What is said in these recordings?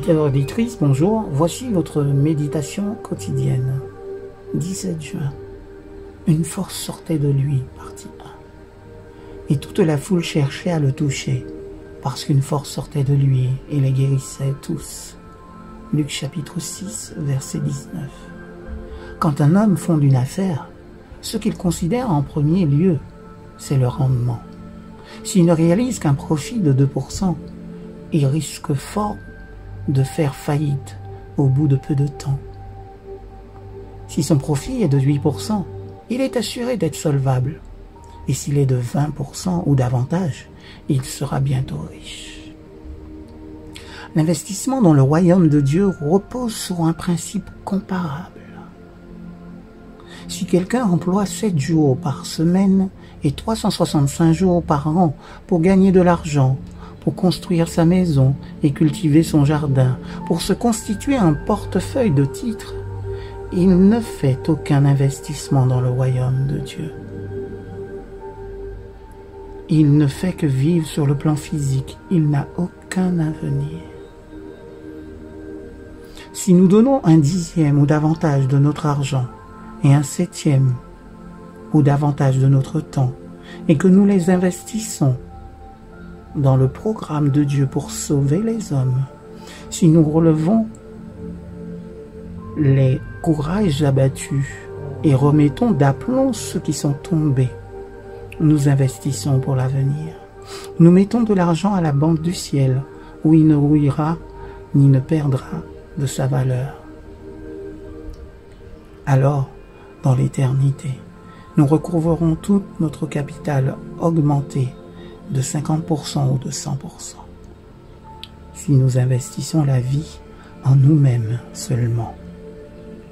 auditeurs et auditrices, bonjour. Voici votre méditation quotidienne. 17 juin. Une force sortait de lui, partie 1. Et toute la foule cherchait à le toucher, parce qu'une force sortait de lui et les guérissait tous. Luc chapitre 6, verset 19. Quand un homme fonde une affaire, ce qu'il considère en premier lieu, c'est le rendement. S'il ne réalise qu'un profit de 2%, il risque fort de faire faillite au bout de peu de temps. Si son profit est de 8%, il est assuré d'être solvable. Et s'il est de 20% ou davantage, il sera bientôt riche. L'investissement dans le royaume de Dieu repose sur un principe comparable. Si quelqu'un emploie 7 jours par semaine et 365 jours par an pour gagner de l'argent, pour construire sa maison et cultiver son jardin, pour se constituer un portefeuille de titres, il ne fait aucun investissement dans le royaume de Dieu. Il ne fait que vivre sur le plan physique, il n'a aucun avenir. Si nous donnons un 10e ou davantage de notre argent et un 7e ou davantage de notre temps, et que nous les investissons dans le programme de Dieu pour sauver les hommes, si nous relevons les courages abattus et remettons d'aplomb ceux qui sont tombés, nous investissons pour l'avenir. Nous mettons de l'argent à la banque du ciel, où il ne rouillera ni ne perdra de sa valeur. Alors, dans l'éternité, nous recouvrerons tout notre capital augmenté de 50% ou de 100%. Si nous investissons la vie en nous-mêmes seulement,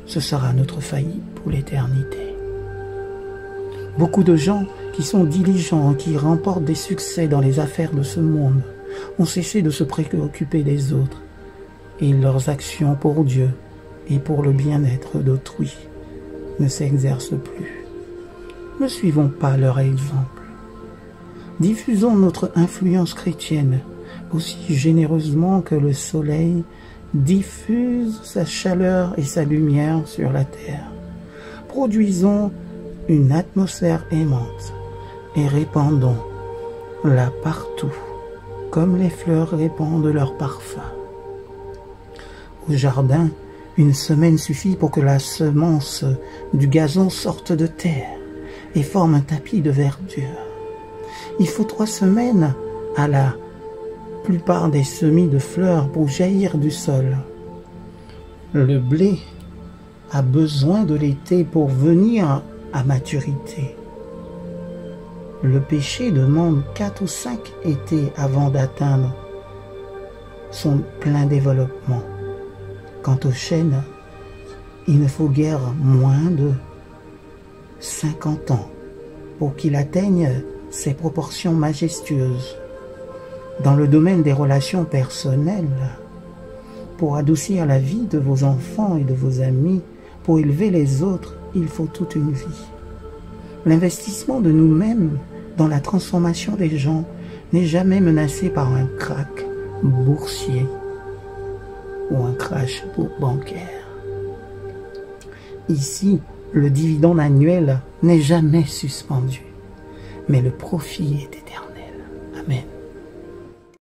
ce sera notre faillite pour l'éternité. Beaucoup de gens qui sont diligents, qui remportent des succès dans les affaires de ce monde, ont cessé de se préoccuper des autres et leurs actions pour Dieu et pour le bien-être d'autrui ne s'exercent plus. Ne suivons pas leur exemple. Diffusons notre influence chrétienne aussi généreusement que le soleil diffuse sa chaleur et sa lumière sur la terre. Produisons une atmosphère aimante et répandons-la partout, comme les fleurs répandent leur parfum. Au jardin, une semaine suffit pour que la semence du gazon sorte de terre et forme un tapis de verdure. Il faut 3 semaines à la plupart des semis de fleurs pour jaillir du sol. Le blé a besoin de l'été pour venir à maturité. Le péché demande 4 ou 5 étés avant d'atteindre son plein développement. Quant au chêne, il ne faut guère moins de 50 ans pour qu'il atteigne ses proportions majestueuses. Dans le domaine des relations personnelles, pour adoucir la vie de vos enfants et de vos amis, pour élever les autres, il faut toute une vie. L'investissement de nous-mêmes dans la transformation des gens n'est jamais menacé par un krach boursier ou un crash bancaire. Ici, le dividende annuel n'est jamais suspendu, mais le profit est éternel. Amen.